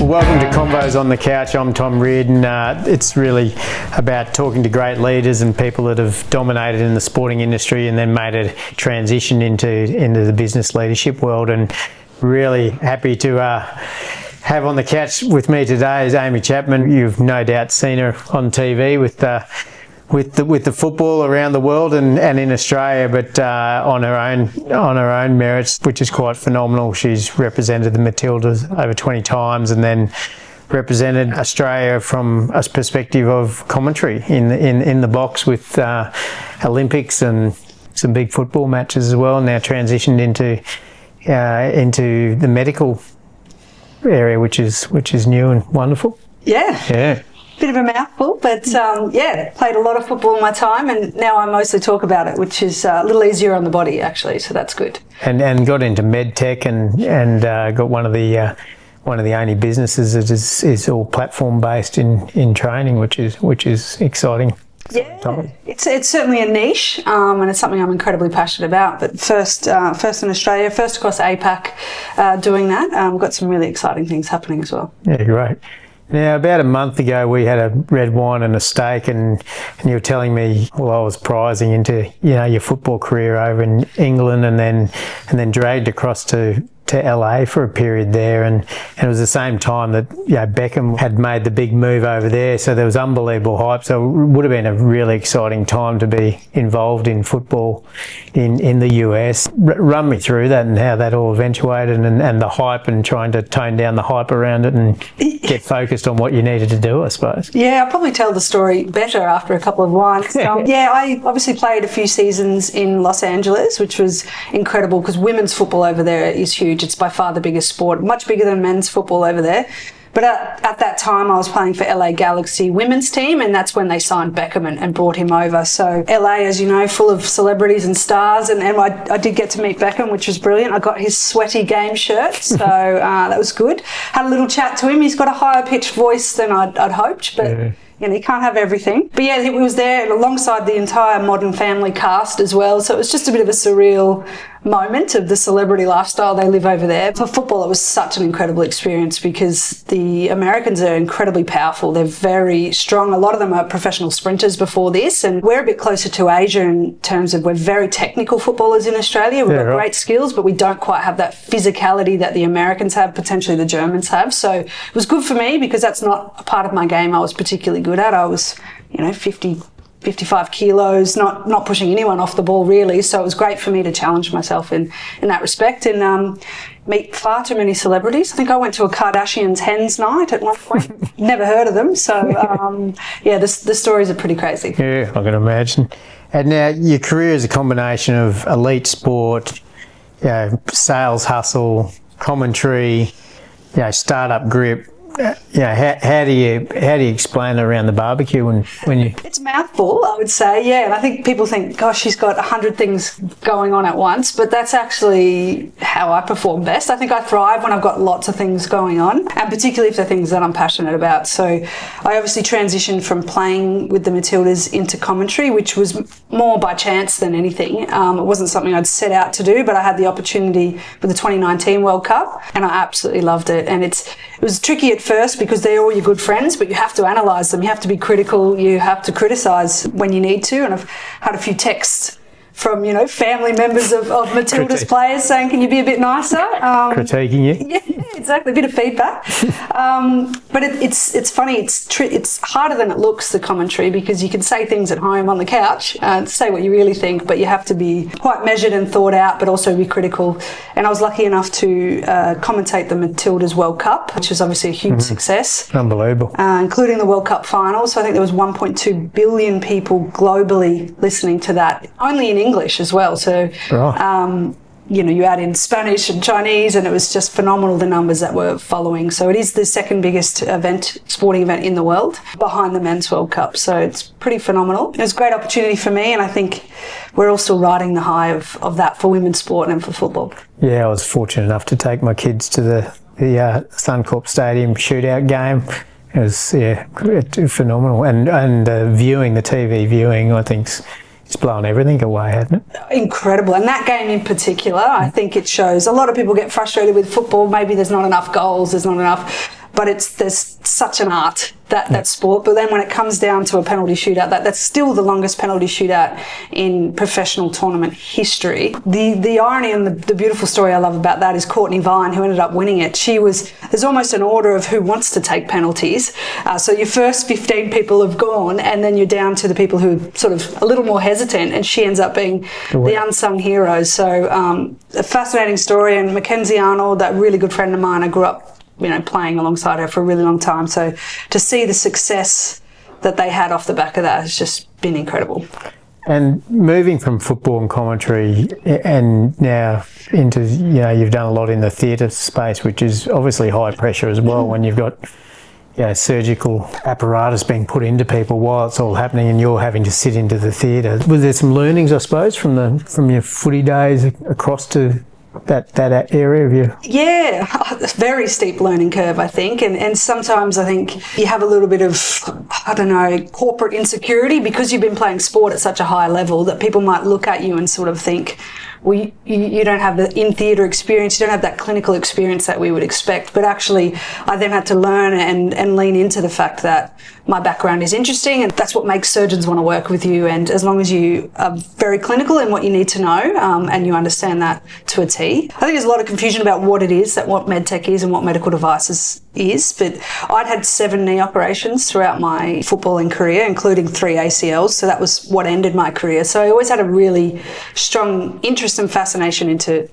Welcome to Convos on the Couch. I'm Tom Reardon. It's really about talking to great leaders and people that have dominated in the sporting industry and then made a transition into the business leadership world. And really happy to have on the couch with me today is Amy Chapman. You've no doubt seen her on TV with the football around the world and in Australia, but on her own merits, which is quite phenomenal. She's represented the Matildas over 20 times and then represented Australia from a perspective of commentary in the box with Olympics and some big football matches as well. Now transitioned into the medical area, which is new and wonderful. Yeah. Bit of a mouthful, but played a lot of football in my time, and now I mostly talk about it, which is a little easier on the body actually, so that's good. And got into MedTech and got one of the only businesses that is all platform based in training, which is exciting. Yeah, it's certainly a niche, and it's something I'm incredibly passionate about. But first in Australia, first across APAC, doing that. Got some really exciting things happening as well. Yeah, great. Now, about a month ago, we had a red wine and a steak, and you were telling me, well, I was prizing into your football career over in England, and then dragged across to LA for a period there, and it was the same time that Beckham had made the big move over there, so there was unbelievable hype. So it would have been a really exciting time to be involved in football in the US. Run me through that and how that all eventuated, and the hype, and trying to tone down the hype around it and get focused on what you needed to do, I suppose. Yeah, I'll probably tell the story better after a couple of wines. I obviously played a few seasons in Los Angeles, which was incredible because women's football over there is huge. It's by far the biggest sport, much bigger than men's football over there. But at that time, I was playing for LA Galaxy women's team, and that's when they signed Beckham and brought him over. So LA, as you know, full of celebrities and stars, and I did get to meet Beckham, which was brilliant. I got his sweaty game shirt, so that was good. Had a little chat to him. He's got a higher pitched voice than I'd hoped, but... Yeah. You can't have everything. But yeah, he was there alongside the entire Modern Family cast as well. So it was just a bit of a surreal moment of the celebrity lifestyle they live over there. For football, it was such an incredible experience because the Americans are incredibly powerful. They're very strong. A lot of them are professional sprinters before this. And we're a bit closer to Asia in terms of we're very technical footballers in Australia. We've got great skills, but we don't quite have that physicality that the Americans have, potentially the Germans have. So it was good for me because that's not a part of my game I was particularly good at. I was, 55 kilos, not pushing anyone off the ball really. So it was great for me to challenge myself in that respect and meet far too many celebrities. I think I went to a Kardashians hens night at one point. Never heard of them. So the stories are pretty crazy. Yeah, I can imagine. And now your career is a combination of elite sport, sales hustle, commentary, startup grip. How do you explain it around the barbecue when you? It's a mouthful, I would say. Yeah, and I think people think, gosh, she's got 100 things going on at once, but that's actually how I perform best. I think I thrive when I've got lots of things going on, and particularly if they're things that I'm passionate about. So I obviously transitioned from playing with the Matildas into commentary, which was more by chance than anything. It wasn't something I'd set out to do, but I had the opportunity for the 2019 World Cup, and I absolutely loved it. And it was tricky at first because they're all your good friends, but you have to analyse them. You have to be critical. You have to criticise when you need to. And I've had a few texts from, family members of Matildas players saying, can you be a bit nicer? Critiquing you. Yeah, exactly. A bit of feedback. But it's funny. It's harder than it looks, the commentary, because you can say things at home on the couch and say what you really think, but you have to be quite measured and thought out, but also be critical. And I was lucky enough to commentate the Matildas World Cup, which was obviously a huge success. Unbelievable. Including the World Cup final. So I think there was 1.2 billion people globally listening to that, only in English as well. So, you add in Spanish and Chinese, and it was just phenomenal, the numbers that were following. So it is the second biggest sporting event in the world, behind the Men's World Cup. So it's pretty phenomenal. It was a great opportunity for me, and I think we're all still riding the high of that for women's sport and for football. Yeah, I was fortunate enough to take my kids to the Suncorp Stadium shootout game. It was phenomenal, and viewing the TV viewing, I think. It's blown everything away, hasn't it? Incredible. And that game in particular, I think it shows. A lot of people get frustrated with football. Maybe there's not enough goals, there's not enough. but there's such an art that sport. But then when it comes down to a penalty shootout, that's still the longest penalty shootout in professional tournament history. The irony and the beautiful story I love about that is Courtney Vine, who ended up winning it. There's almost an order of who wants to take penalties. So your first 15 people have gone, and then you're down to the people who are sort of a little more hesitant, and she ends up being the unsung hero. So a fascinating story. And Mackenzie Arnold, that really good friend of mine, I grew up playing alongside her for a really long time. So to see the success that they had off the back of that has just been incredible. And moving from football and commentary and now into, you've done a lot in the theatre space, which is obviously high pressure as well when you've got surgical apparatus being put into people while it's all happening and you're having to sit into the theatre. Was there some learnings, I suppose, from your footy days across to that area of you? Yeah, a very steep learning curve, I think. And sometimes I think you have a little bit of, corporate insecurity because you've been playing sport at such a high level that people might look at you and sort of think, well, you don't have the in-theatre experience, you don't have that clinical experience that we would expect. But actually, I then had to learn and lean into the fact that my background is interesting, and that's what makes surgeons want to work with you. And as long as you are very clinical in what you need to know and you understand that to a T. I think there's a lot of confusion about what it is, what MedTech is and what medical devices is. But I'd had 7 knee operations throughout my footballing career, including 3 ACLs. So that was what ended my career. So I always had a really strong interest and fascination into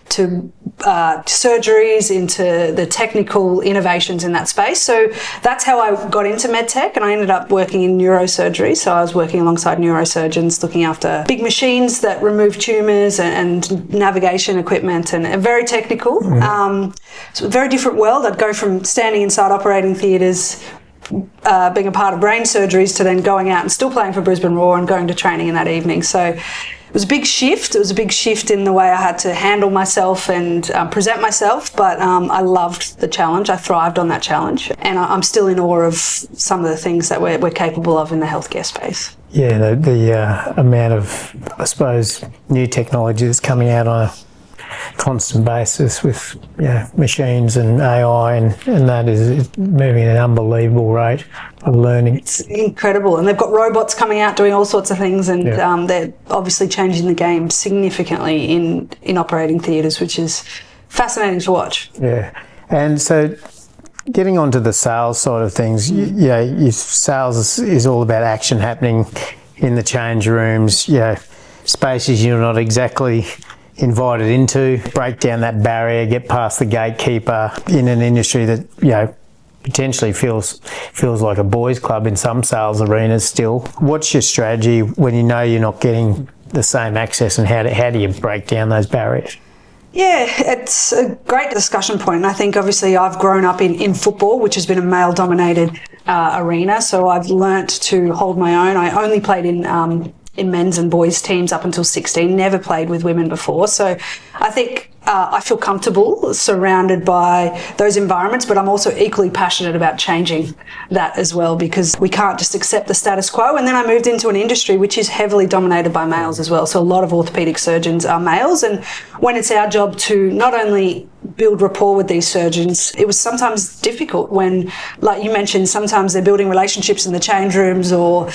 surgeries, into the technical innovations in that space. So that's how I got into MedTech, and I ended up working in neurosurgery. So I was working alongside neurosurgeons, looking after big machines that remove tumours and navigation equipment, and very technical. So a very different world. I'd go from standing inside operating theatres, being a part of brain surgeries, to then going out and still playing for Brisbane Roar and going to training in that evening. So it was a big shift. It was a big shift in the way I had to handle myself and present myself, but I loved the challenge. I thrived on that challenge, and I'm still in awe of some of the things that we're capable of in the healthcare space. Yeah, the amount of, I suppose, new technology that's coming out on a constant basis with machines and AI and that is moving at an unbelievable rate of learning. It's incredible, and they've got robots coming out doing all sorts of things, and they're obviously changing the game significantly in operating theatres, which is fascinating to watch. Yeah, and so getting onto the sales side of things, sales is all about action happening in the change rooms, spaces you're not exactly invited into, break down that barrier, get past the gatekeeper in an industry that potentially feels like a boys' club in some sales arenas still. What's your strategy when you know you're not getting the same access, and how do you break down those barriers? Yeah, it's a great discussion point. And I think obviously I've grown up in football, which has been a male-dominated arena, so I've learnt to hold my own. I only played in men's and boys teams up until 16, never played with women before. So I think I feel comfortable surrounded by those environments, but I'm also equally passionate about changing that as well, because we can't just accept the status quo. And then I moved into an industry which is heavily dominated by males as well. So a lot of orthopaedic surgeons are males. And when it's our job to not only build rapport with these surgeons, it was sometimes difficult when, like you mentioned, sometimes they're building relationships in the change rooms or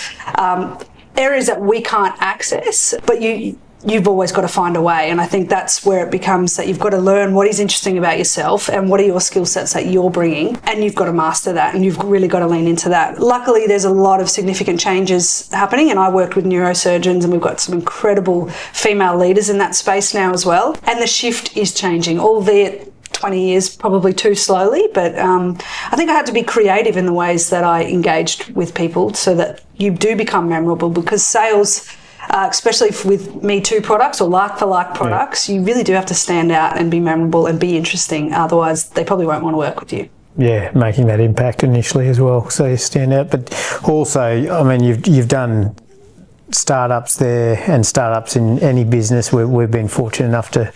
areas that we can't access, but you've always got to find a way. And I think that's where it becomes that you've got to learn what is interesting about yourself and what are your skill sets that you're bringing, and you've got to master that, and you've really got to lean into that. Luckily, there's a lot of significant changes happening, and I worked with neurosurgeons, and we've got some incredible female leaders in that space now as well. And the shift is changing, albeit 20 years probably too slowly, but I think I had to be creative in the ways that I engaged with people so that you do become memorable, because sales, especially with Me Too products or like-for-like products, you really do have to stand out and be memorable and be interesting. Otherwise, they probably won't want to work with you. Yeah, making that impact initially as well, so you stand out. But also, I mean, you've done startups there, and startups in any business. We've been fortunate enough to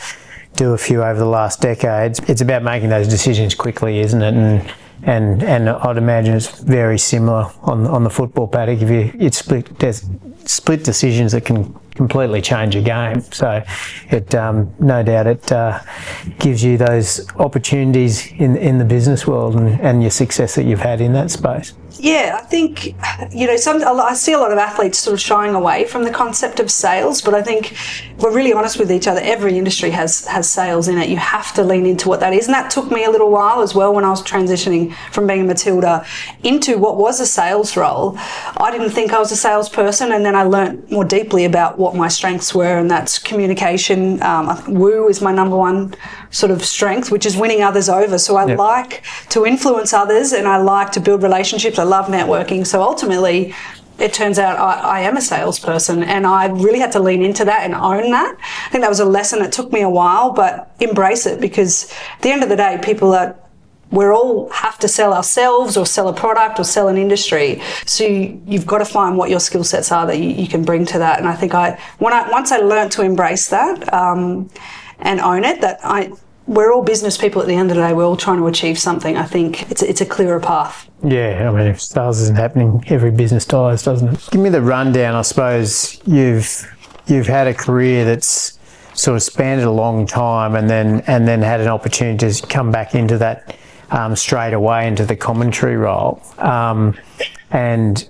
do a few over the last decades. It's about making those decisions quickly, isn't it? And I'd imagine it's very similar on the football paddock. There's split decisions that can completely change a game. So it no doubt it gives you those opportunities in the business world and your success that you've had in that space. Yeah, I think, I see a lot of athletes sort of shying away from the concept of sales, but I think if we're really honest with each other, every industry has sales in it. You have to lean into what that is. And that took me a little while as well when I was transitioning from being a Matilda into what was a sales role. I didn't think I was a salesperson, and then I learnt more deeply about what my strengths were, and that's communication. I think woo is my number one sort of strength, which is winning others over. So I like to influence others, and I like to build relationships. I love networking. So ultimately, it turns out I am a salesperson, and I really had to lean into that and own that. I think that was a lesson. It took me a while, but embrace it, because at the end of the day, we all have to sell ourselves or sell a product or sell an industry. So you've got to find what your skill sets are that you can bring to that. And I think once I learned to embrace that and own it, we're all business people at the end of the day. We're all trying to achieve something. I think it's a clearer path. Yeah, I mean, if sales isn't happening, every business dies, doesn't it? Give me the rundown. I suppose you've had a career that's sort of spanned a long time, and then had an opportunity to come back into that straight away into the commentary role, and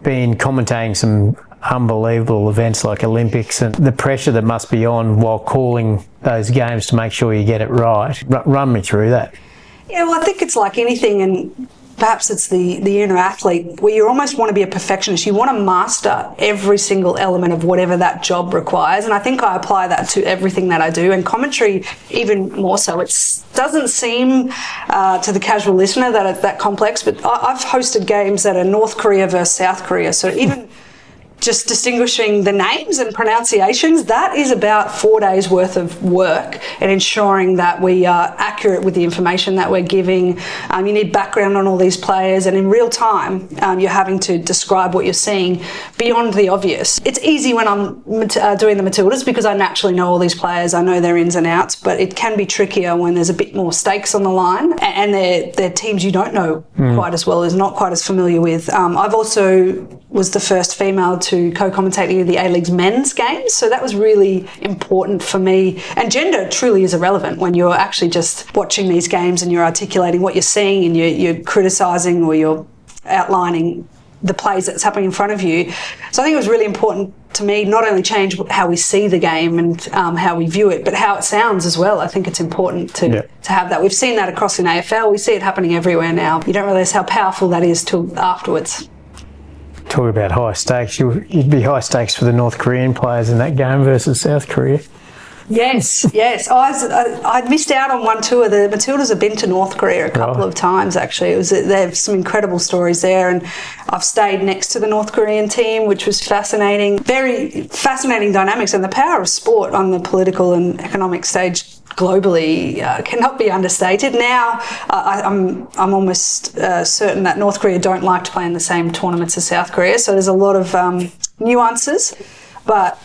been commentating some unbelievable events like Olympics, and the pressure that must be on while calling those games to make sure you get it right. Run me through that. Yeah, well, I think it's like anything, and perhaps it's the inner athlete, where you almost want to be a perfectionist. You want to master every single element of whatever that job requires, and I think I apply that to everything that I do, and commentary even more so. It doesn't seem to the casual listener that it's that complex, but I've hosted games that are North Korea versus South Korea, so even just distinguishing the names and pronunciations, that is about 4 days worth of work, and ensuring that we are accurate with the information that we're giving. You need background on all these players, and in real time, you're having to describe what you're seeing beyond the obvious. It's easy when I'm doing the Matildas, because I naturally know all these players, I know their ins and outs, but it can be trickier when there's a bit more stakes on the line, and they're teams you don't know quite as well, not quite as familiar with. I've also was the first female to co-commentate the A-League's men's games, so that was really important for me. And gender truly is irrelevant when you're actually just watching these games and you're articulating what you're seeing, and you're criticising or you're outlining the plays that's happening in front of you. So I think it was really important to me not only change how we see the game and how we view it, but how it sounds as well. I think it's important to have that. We've seen that across in AFL. We see it happening everywhere now. You don't realise how powerful that is till afterwards. Talk about high stakes. You'd be high stakes for the North Korean players in that game versus South Korea. Yes. I missed out on one tour. The Matildas have been to North Korea a couple of times, actually. They have some incredible stories there, and I've stayed next to the North Korean team, which was fascinating. Very fascinating dynamics, and the power of sport on the political and economic stage globally cannot be understated. Now, I'm almost certain that North Korea don't like to play in the same tournaments as South Korea, so there's a lot of nuances, but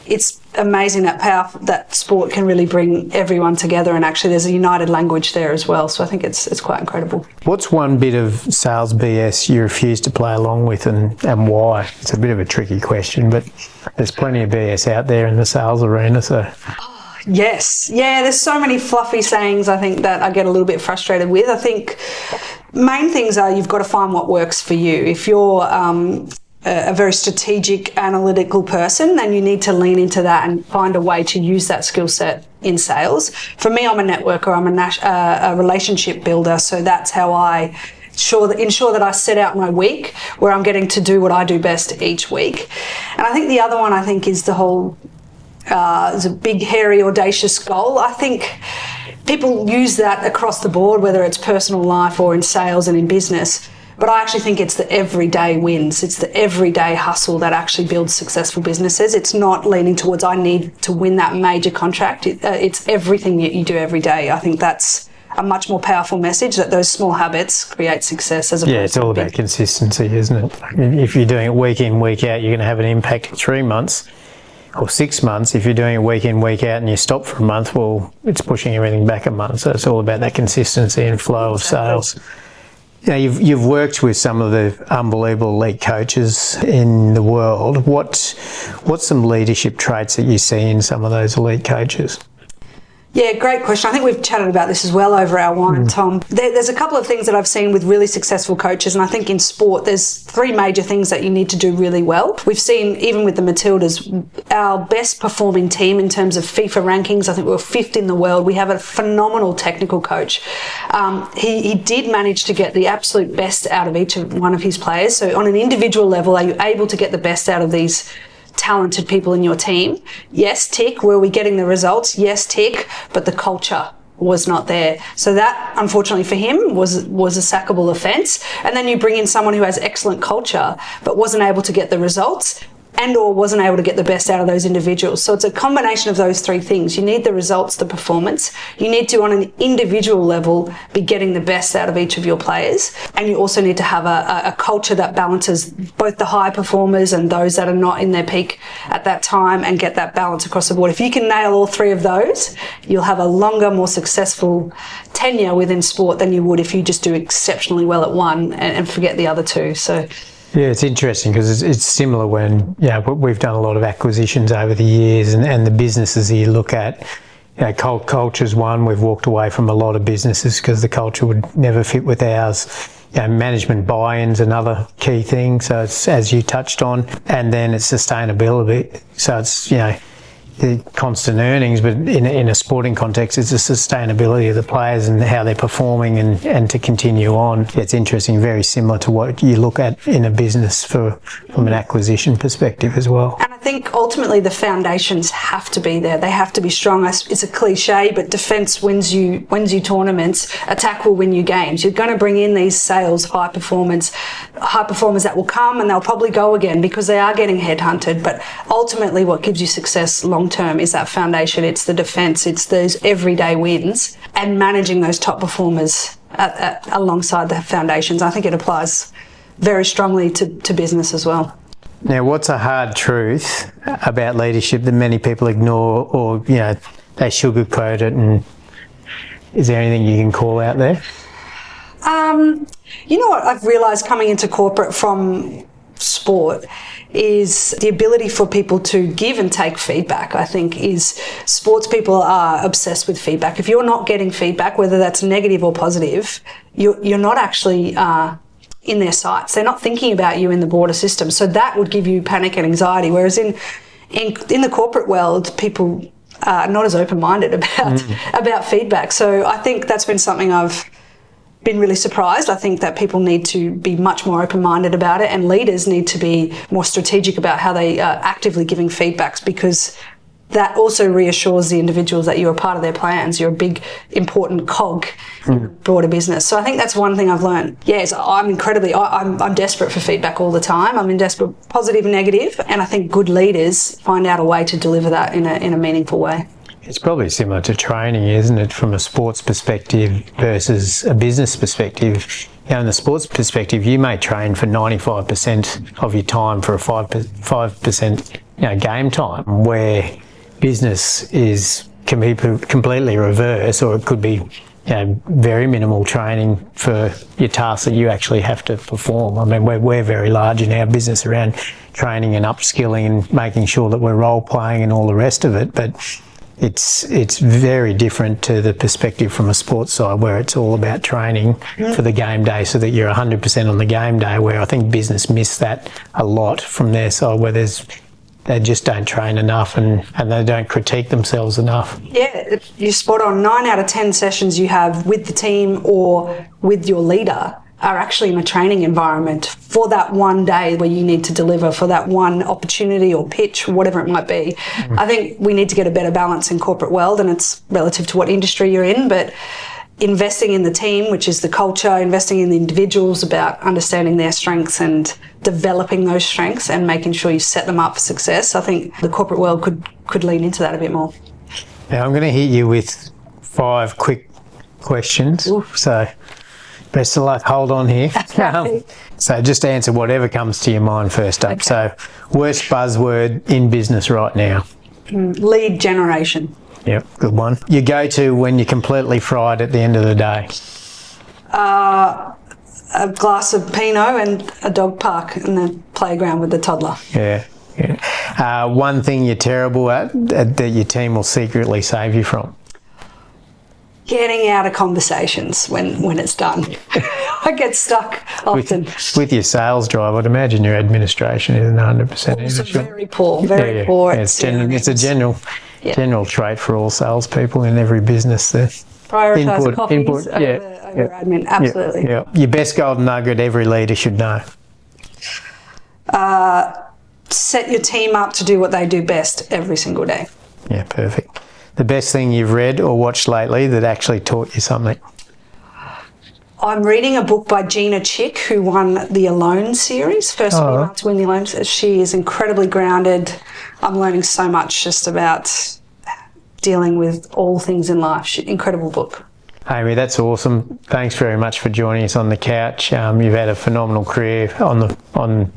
it's amazing that sport can really bring everyone together, and actually there's a united language there as well, so I think it's quite incredible. What's one bit of sales BS you refuse to play along with, and why? It's a bit of a tricky question, but there's plenty of BS out there in the sales arena, so... Yes. Yeah, there's so many fluffy sayings, I think, that I get a little bit frustrated with. I think main things are you've got to find what works for you. If you're a very strategic, analytical person, then you need to lean into that and find a way to use that skill set in sales. For me, I'm a networker, I'm a relationship builder, so that's how I ensure that I set out my week where I'm getting to do what I do best each week. And I think the other one, is the whole... is a big, hairy, audacious goal. I think people use that across the board, whether it's personal life or in sales and in business. But I actually think it's the everyday wins. It's the everyday hustle that actually builds successful businesses. It's not leaning towards, I need to win that major contract. It's everything that you do every day. I think that's a much more powerful message, that those small habits create success as opposed to it's all about consistency, isn't it? If you're doing it week in, week out, you're going to have an impact in 3 months. Or 6 months. If you're doing it week in, week out and you stop for a month, well, it's pushing everything back a month. So it's all about that consistency and flow of sales. You've worked with some of the unbelievable elite coaches in the world. What's some leadership traits that you see in some of those elite coaches? Yeah, great question. I think we've chatted about this as well over our wine, Tom. There's a couple of things that I've seen with really successful coaches, and I think in sport there's three major things that you need to do really well. We've seen, even with the Matildas, our best performing team in terms of FIFA rankings, I think we were 5th in the world. We have a phenomenal technical coach. He did manage to get the absolute best out of each of one of his players. So on an individual level, are you able to get the best out of these talented people in your team? Yes, tick. Were we getting the results? Yes, tick. But the culture was not there. So that, unfortunately for him, was a sackable offence. And then you bring in someone who has excellent culture but wasn't able to get the results and or wasn't able to get the best out of those individuals. So it's a combination of those three things. You need the results, the performance. You need to, on an individual level, be getting the best out of each of your players. And you also need to have a culture that balances both the high performers and those that are not in their peak at that time, and get that balance across the board. If you can nail all three of those, you'll have a longer, more successful tenure within sport than you would if you just do exceptionally well at one and forget the other two. So yeah, it's interesting because it's similar when, we've done a lot of acquisitions over the years, and the businesses you look at, culture's one. We've walked away from a lot of businesses because the culture would never fit with ours. Management buy-in's another key thing. So it's, as you touched on, and then it's sustainability. So it's, the constant earnings, but in a sporting context, it's the sustainability of the players and how they're performing and to continue on. It's interesting, very similar to what you look at in a business from an acquisition perspective as well. And I think ultimately the foundations have to be there. They have to be strong. It's a cliche, but defence wins you tournaments. Attack will win you games. You're going to bring in these sales high performers that will come and they'll probably go again because they are getting headhunted. But ultimately what gives you success long term is that foundation. It's the defence. It's those everyday wins and managing those top performers alongside the foundations. I think it applies very strongly to business as well. Now, what's a hard truth about leadership that many people ignore, or they sugarcoat it? And is there anything you can call out there? You know what I've realised coming into corporate from sport is the ability for people to give and take feedback. I think sports people are obsessed with feedback. If you're not getting feedback, whether that's negative or positive, you're not actually in their sights. They're not thinking about you in the broader system. So that would give you panic and anxiety. Whereas in the corporate world, people are not as open-minded about feedback. So I think that's been something I've been really surprised. I think that people need to be much more open-minded about it, and leaders need to be more strategic about how they are actively giving feedbacks, because that also reassures the individuals that you're a part of their plans. You're a big, important cog in the broader business. So I think that's one thing I've learned. Yes, I'm desperate for feedback all the time. I'm in desperate, positive and negative, and I think good leaders find out a way to deliver that in a meaningful way. It's probably similar to training, isn't it, from a sports perspective versus a business perspective. In the sports perspective, you may train for 95% of your time for a 5% game time, where business can be completely reverse, or it could be very minimal training for your tasks that you actually have to perform. I mean, we're very large in our business around training and upskilling and making sure that we're role playing and all the rest of it, but it's very different to the perspective from a sports side, where it's all about training for the game day so that you're 100% on the game day, where I think business miss that a lot from their side, where they just don't train enough and they don't critique themselves enough. Yeah, you're spot on. 9 out of 10 sessions you have with the team or with your leader are actually in a training environment for that one day where you need to deliver, for that one opportunity or pitch, whatever it might be. I think we need to get a better balance in corporate world, and it's relative to what industry you're in, but investing in the team, which is the culture, investing in the individuals, about understanding their strengths and developing those strengths and making sure you set them up for success. I think the corporate world could lean into that a bit more. Now I'm going to hit you with 5 quick questions. Oof. So best of luck. Hold on here. So just answer whatever comes to your mind first up. Okay. So worst buzzword in business right now? Lead generation. Yep, good one. You go to when you're completely fried at the end of the day? a glass of Pinot and a dog park in the playground with the toddler. Yeah. One thing you're terrible at that your team will secretly save you from? Getting out of conversations when it's done. I get stuck often. With your sales drive, I'd imagine your administration isn't 100% Also either. very poor, very poor. Yeah, it's a general trait for all salespeople in every business. Prioritise coffees over admin, absolutely. Yeah. Your best golden nugget every leader should know. Set your team up to do what they do best every single day. Yeah, perfect. The best thing you've read or watched lately that actually taught you something? I'm reading a book by Gina Chick, who won the Alone series, first female to win the Alone. She is incredibly grounded. I'm learning so much just about dealing with all things in life. Incredible book. Amy, that's awesome. Thanks very much for joining us on the couch. You've had a phenomenal career on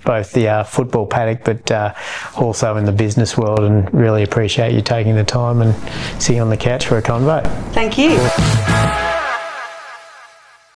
both the football paddock, but also in the business world, and really appreciate you taking the time and sitting on the couch for a convo. Thank you.